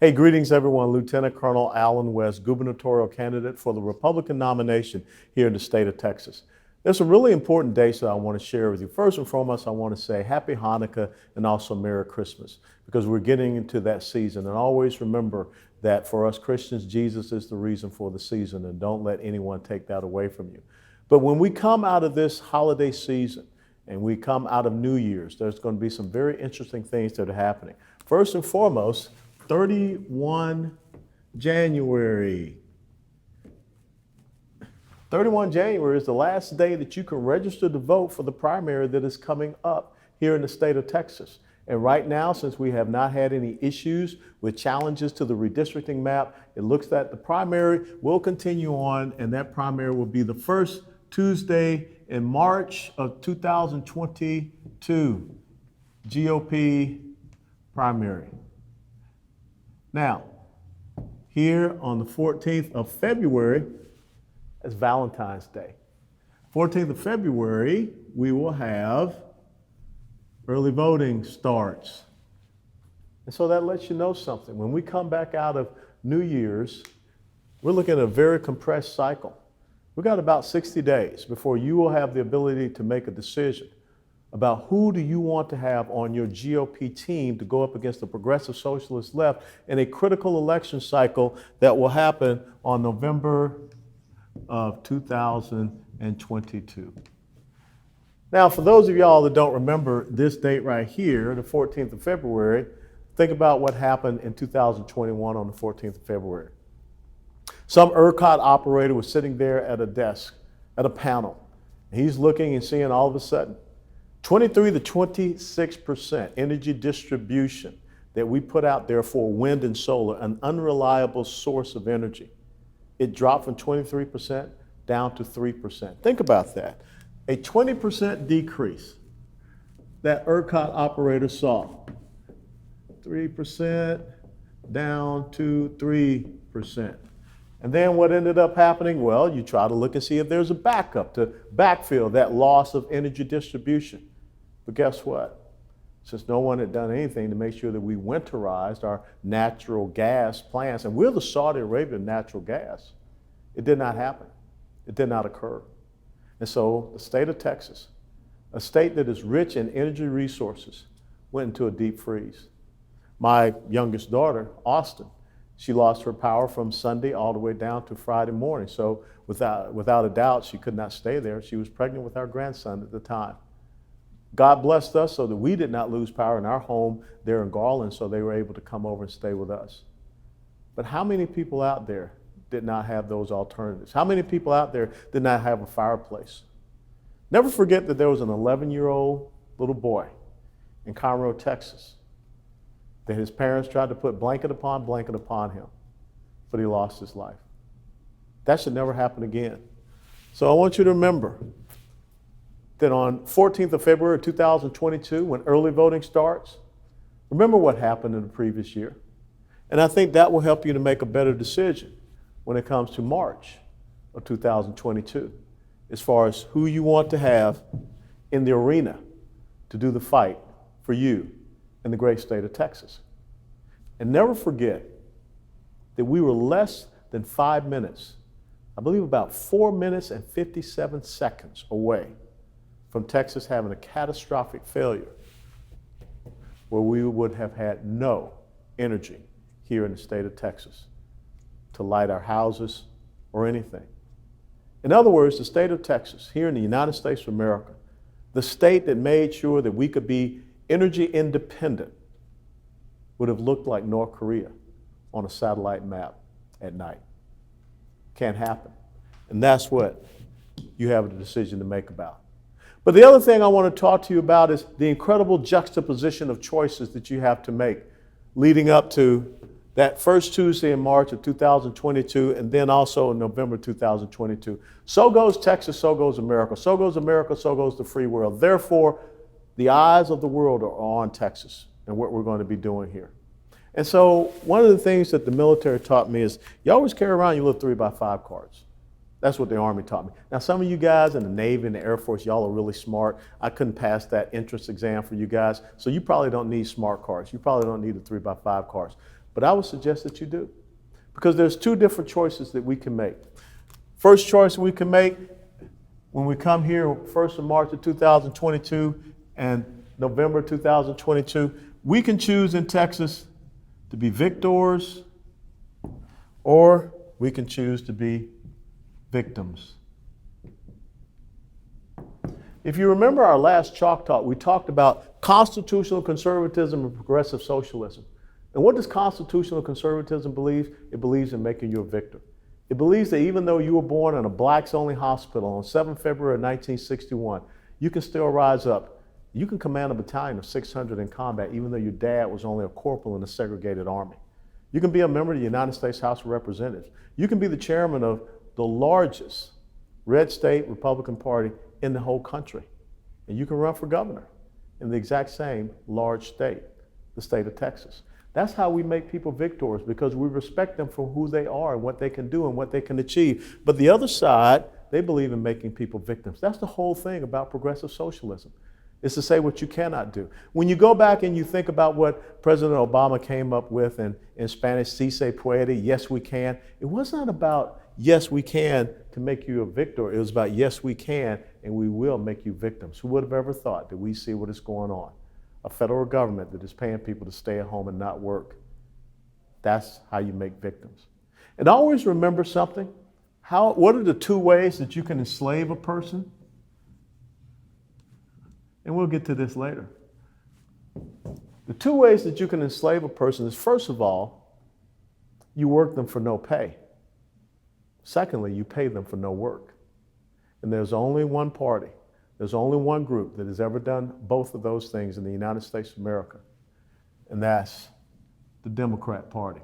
Hey, greetings everyone. Lieutenant Colonel Allen West, gubernatorial candidate for the Republican nomination here in the state of Texas. There's some really important dates that I want to share with you. First and foremost, I want to say Happy Hanukkah and also Merry Christmas, because we're getting into that season. And always remember that for us Christians, Jesus is the reason for the season, and don't let anyone take that away from you. But when we come out of this holiday season and we come out of New Year's, there's going to be some very interesting things that are happening. First and foremost, 31 January. 31 January is the last day that you can register to vote for the primary that is coming up here in the state of Texas. And right now, since we have not had any issues with challenges to the redistricting map, it looks that the primary will continue on, and that primary will be the first Tuesday in March of 2022, GOP primary. Now, here on the 14th of February, it's Valentine's Day. 14th of February, we will have early voting starts. And so that lets you know something. When we come back out of New Year's, we're looking at a very compressed cycle. We've got about 60 days before you will have the ability to make a decision about who do you want to have on your GOP team to go up against the progressive socialist left in a critical election cycle that will happen on November of 2022. Now, for those of y'all that don't remember this date right here, the 14th of February, think about what happened in 2021 on the 14th of February. Some ERCOT operator was sitting there at a desk, at a panel. He's looking and seeing all of a sudden 23 to 26% energy distribution that we put out there for wind and solar, an unreliable source of energy. It dropped from 23% down to 3%. Think about that. A 20% decrease that ERCOT operator saw. 3% down to 3%. And then what ended up happening? Well, you try to look and see if there's a backup to backfill that loss of energy distribution. But guess what? Since no one had done anything to make sure that we winterized our natural gas plants, and we're the Saudi Arabia of natural gas, it did not happen. It did not occur. And so the state of Texas, a state that is rich in energy resources, went into a deep freeze. My youngest daughter, Austin, she lost her power from Sunday all the way down to Friday morning. So without a doubt, she could not stay there. She was pregnant with our grandson at the time. God blessed us so that we did not lose power in our home there in Garland, so they were able to come over and stay with us. But how many people out there did not have those alternatives? How many people out there did not have a fireplace? Never forget that there was an 11-year-old little boy in Conroe, Texas, that his parents tried to put blanket upon him, but he lost his life. That should never happen again. So I want you to remember that on 14th of February 2022, when early voting starts, remember what happened in the previous year. And I think that will help you to make a better decision when it comes to March of 2022, as far as who you want to have in the arena to do the fight for you in the great state of Texas. And never forget that we were less than 5 minutes, I believe about 4 minutes and 57 seconds away from Texas having a catastrophic failure where we would have had no energy here in the state of Texas to light our houses or anything. In other words, the state of Texas, here in the United States of America, the state that made sure that we could be energy independent, would have looked like North Korea on a satellite map at night. Can't happen. And that's what you have a decision to make about. But the other thing I want to talk to you about is the incredible juxtaposition of choices that you have to make leading up to that first Tuesday in March of 2022, and then also in November 2022. So goes Texas, so goes America. So goes America, so goes the free world. Therefore, the eyes of the world are on Texas and what we're going to be doing here. And so one of the things that the military taught me is you always carry around your little 3x5 cards. That's what the Army taught me. Now, some of you guys in the Navy and the Air Force, y'all are really smart. I couldn't pass that entrance exam for you guys, so you probably don't need smart cards. You probably don't need the 3x5 cards. But I would suggest that you do, because there's two different choices that we can make. First choice we can make when we come here 1st of March of 2022 and November 2022, we can choose in Texas to be victors, or we can choose to be victims. If you remember our last Chalk Talk, we talked about constitutional conservatism and progressive socialism. And what does constitutional conservatism believe? It believes in making you a victor. It believes that even though you were born in a blacks-only hospital on 7 February 1961, you can still rise up. You can command a battalion of 600 in combat, even though your dad was only a corporal in a segregated army. You can be a member of the United States House of Representatives. You can be the chairman of the largest red state Republican Party in the whole country. And you can run for governor in the exact same large state, the state of Texas. That's how we make people victors, because we respect them for who they are and what they can do and what they can achieve. But the other side, they believe in making people victims. That's the whole thing about progressive socialism, is to say what you cannot do. When you go back and you think about what President Obama came up with in Spanish, si se puede, yes we can, it wasn't about yes we can to make you a victor. It was about yes we can and we will make you victims. Who would have ever thought that we see what is going on? A federal government that is paying people to stay at home and not work. That's how you make victims. And always remember something. What are the two ways that you can enslave a person? And we'll get to this later. The two ways that you can enslave a person is, first of all, you work them for no pay. Secondly, you pay them for no work. And there's only one party, there's only one group that has ever done both of those things in the United States of America, and that's the Democrat Party.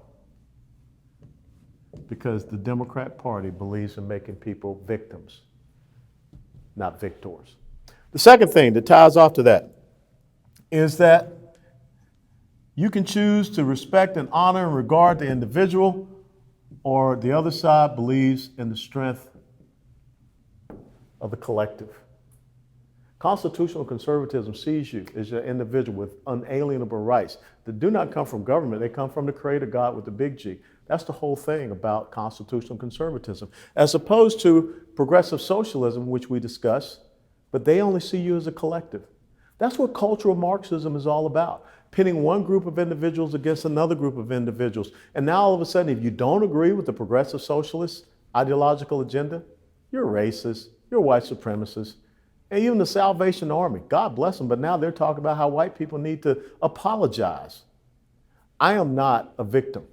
Because the Democrat Party believes in making people victims, not victors. The second thing that ties off to that is that you can choose to respect and honor and regard the individual, or the other side believes in the strength of the collective. Constitutional conservatism sees you as an individual with unalienable rights that do not come from government, they come from the Creator God with the big G. That's the whole thing about constitutional conservatism, as opposed to progressive socialism, which we discussed, but they only see you as a collective. That's what cultural Marxism is all about, pitting one group of individuals against another group of individuals. And now all of a sudden, if you don't agree with the progressive socialist ideological agenda, you're racist, you're white supremacist, and even the Salvation Army, God bless them, but now they're talking about how white people need to apologize. I am not a victim.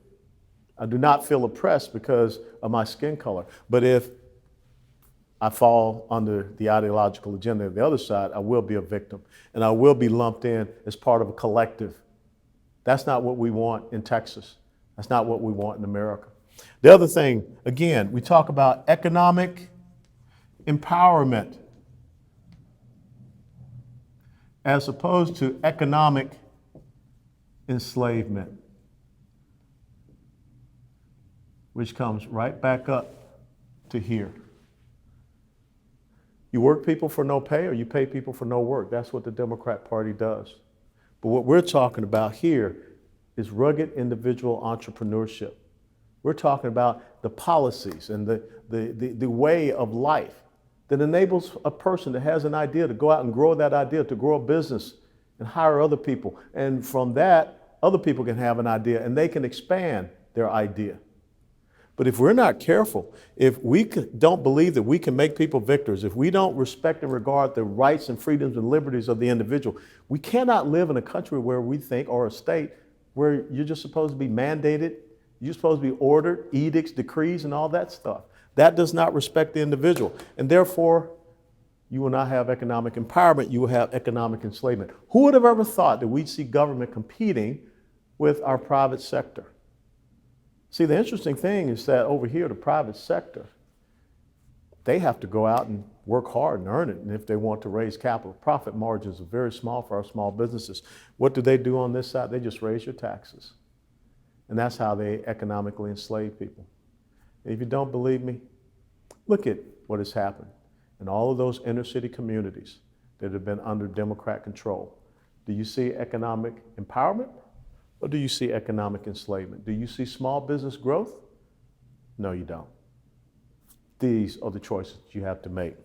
I do not feel oppressed because of my skin color. But if I fall under the ideological agenda of the other side, I will be a victim, and I will be lumped in as part of a collective. That's not what we want in Texas. That's not what we want in America. The other thing, again, we talk about economic empowerment as opposed to economic enslavement, which comes right back up to here. You work people for no pay, or you pay people for no work. That's what the Democrat Party does. But what we're talking about here is rugged individual entrepreneurship. We're talking about the policies and the way of life that enables a person that has an idea to go out and grow that idea, to grow a business and hire other people. And from that, other people can have an idea and they can expand their idea. But if we're not careful, if we don't believe that we can make people victors, if we don't respect and regard the rights and freedoms and liberties of the individual, we cannot live in a country where we think, or a state, where you're just supposed to be mandated, you're supposed to be ordered, edicts, decrees, and all that stuff. That does not respect the individual. And therefore, you will not have economic empowerment, you will have economic enslavement. Who would have ever thought that we'd see government competing with our private sector? See, the interesting thing is that over here, the private sector, they have to go out and work hard and earn it. And if they want to raise capital, profit margins are very small for our small businesses. What do they do on this side? They just raise your taxes. And that's how they economically enslave people. And if you don't believe me, look at what has happened in all of those inner city communities that have been under Democrat control. Do you see economic empowerment, Or do you see economic enslavement? Do you see small business growth? No, you don't. These are the choices you have to make.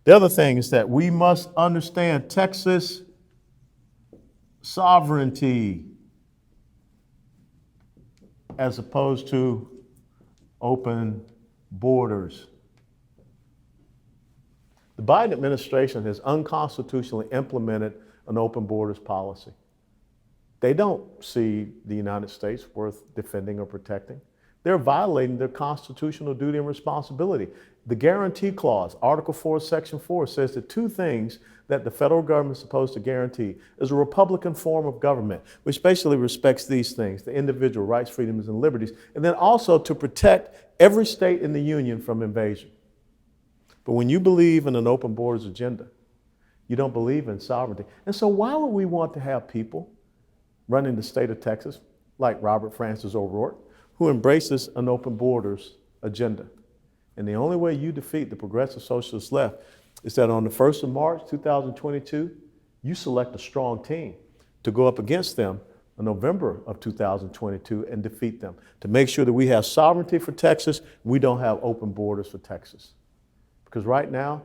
The other thing is that we must understand Texas sovereignty as opposed to open borders. The Biden administration has unconstitutionally implemented an open borders policy. They don't see the United States worth defending or protecting. They're violating their constitutional duty and responsibility. The guarantee clause, Article 4, Section 4, says that two things that the federal government is supposed to guarantee is a Republican form of government, which basically respects these things, the individual rights, freedoms, and liberties, and then also to protect every state in the union from invasion. But when you believe in an open borders agenda, you don't believe in sovereignty. And so why would we want to have people running the state of Texas, like Robert Francis O'Rourke, who embraces an open borders agenda? And the only way you defeat the progressive socialist left is that on the 1st of March, 2022, you select a strong team to go up against them in November of 2022 and defeat them, to make sure that we have sovereignty for Texas, we don't have open borders for Texas. Because right now,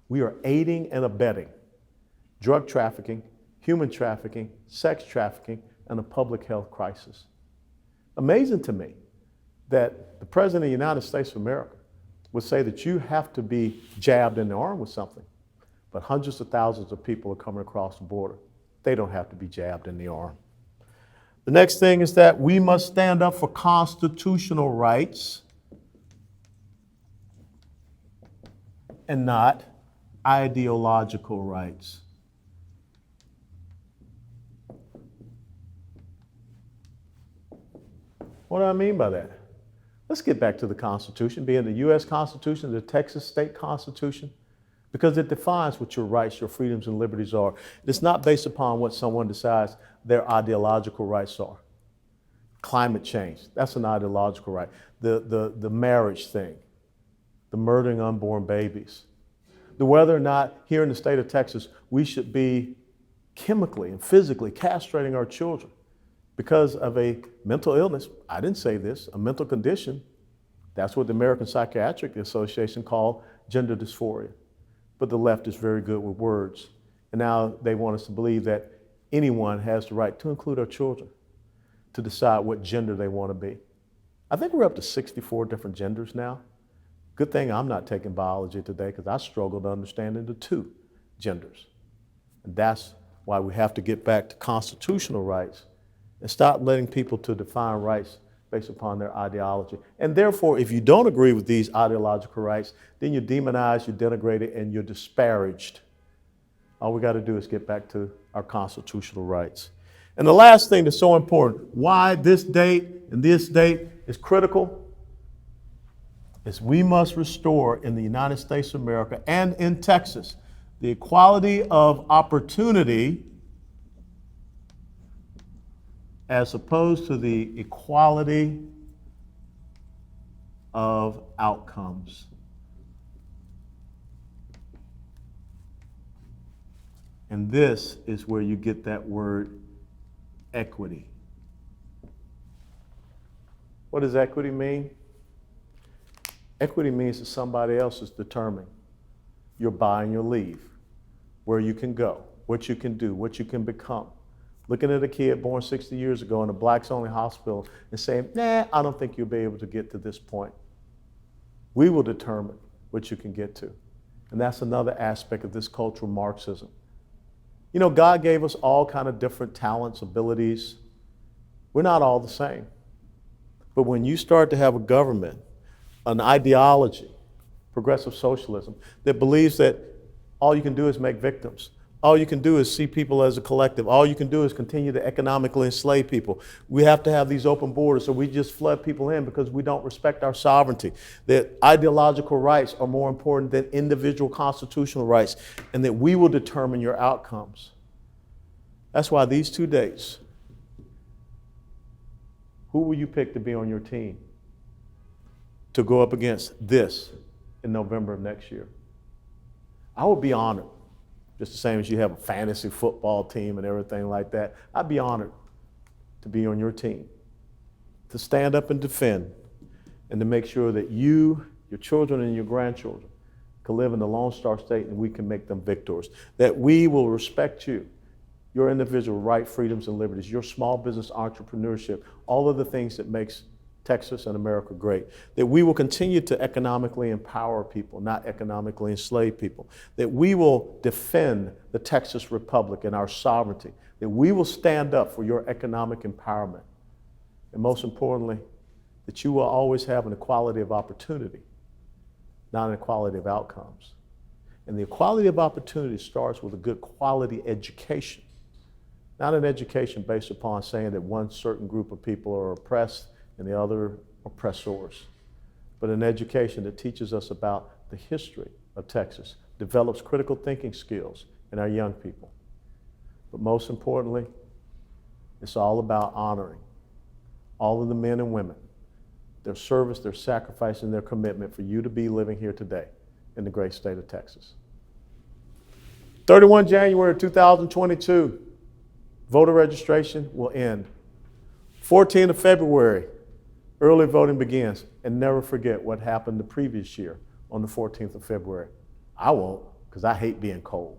we are aiding and abetting drug trafficking, human trafficking, sex trafficking, and a public health crisis. Amazing to me that the President of the United States of America would say that you have to be jabbed in the arm with something, but hundreds of thousands of people are coming across the border. They don't have to be jabbed in the arm. The next thing is that we must stand up for constitutional rights and not ideological rights. What do I mean by that? Let's get back to the Constitution, being the U.S. Constitution, the Texas state Constitution, because it defines what your rights, your freedoms, and liberties are. It's not based upon what someone decides their ideological rights are. Climate change, that's an ideological right. The marriage thing, the murdering unborn babies, the whether or not here in the state of Texas we should be chemically and physically castrating our children because of a mental illness. I didn't say this, a mental condition. That's what the American Psychiatric Association called gender dysphoria. But the left is very good with words. And now they want us to believe that anyone has the right, to include our children, to decide what gender they want to be. I think we're up to 64 different genders now. Good thing I'm not taking biology today, because I struggled understanding the two genders. And that's why we have to get back to constitutional rights and stop letting people to define rights based upon their ideology. And therefore, if you don't agree with these ideological rights, then you're demonized, you're denigrated, and you're disparaged. All we got to do is get back to our constitutional rights. And the last thing that's so important, why this date and this date is critical, is we must restore in the United States of America and in Texas the equality of opportunity as opposed to the equality of outcomes. And this is where you get that word equity. What does equity mean? Equity means that somebody else is determining your buy and your leave, where you can go, what you can do, what you can become. Looking at a kid born 60 years ago in a blacks-only hospital and saying, nah, I don't think you'll be able to get to this point. We will determine what you can get to. And that's another aspect of this cultural Marxism. You know, God gave us all kind of different talents, abilities. We're not all the same. But when you start to have a government, an ideology, progressive socialism, that believes that all you can do is make victims, all you can do is see people as a collective. All you can do is continue to economically enslave people. We have to have these open borders, so we just flood people in because we don't respect our sovereignty. That ideological rights are more important than individual constitutional rights, and that we will determine your outcomes. That's why these 2 dates, who will you pick to be on your team to go up against this in November of next year? I would be honored. Just the same as you have a fantasy football team and everything like that. I'd be honored to be on your team, to stand up and defend, and to make sure that you, your children, and your grandchildren can live in the Lone Star State and we can make them victors. That we will respect you, your individual right, freedoms, and liberties, your small business entrepreneurship, all of the things that makes Texas and America great. That we will continue to economically empower people, not economically enslave people. That we will defend the Texas Republic and our sovereignty. That we will stand up for your economic empowerment. And most importantly, that you will always have an equality of opportunity, not an equality of outcomes. And the equality of opportunity starts with a good quality education, not an education based upon saying that one certain group of people are oppressed and the other oppressors, but an education that teaches us about the history of Texas, develops critical thinking skills in our young people. But most importantly, it's all about honoring all of the men and women, their service, their sacrifice, and their commitment for you to be living here today in the great state of Texas. 31 January 2022, voter registration will end. 14th of February, early voting begins. And never forget what happened the previous year on the 14th of February. I won't, because I hate being cold.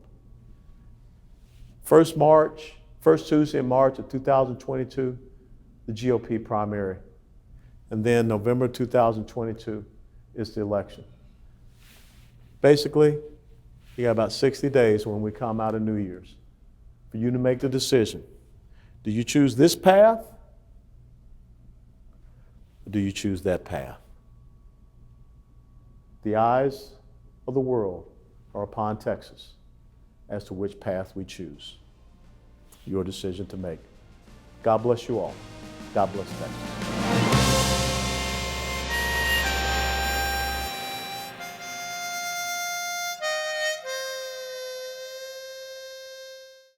First Tuesday in March of 2022, the GOP primary. And then November 2022 is the election. Basically, you got about 60 days when we come out of New Year's for you to make the decision. Do you choose this path? Or do you choose that path? The eyes of the world are upon Texas as to which path we choose. Your decision to make. God bless you all. God bless Texas.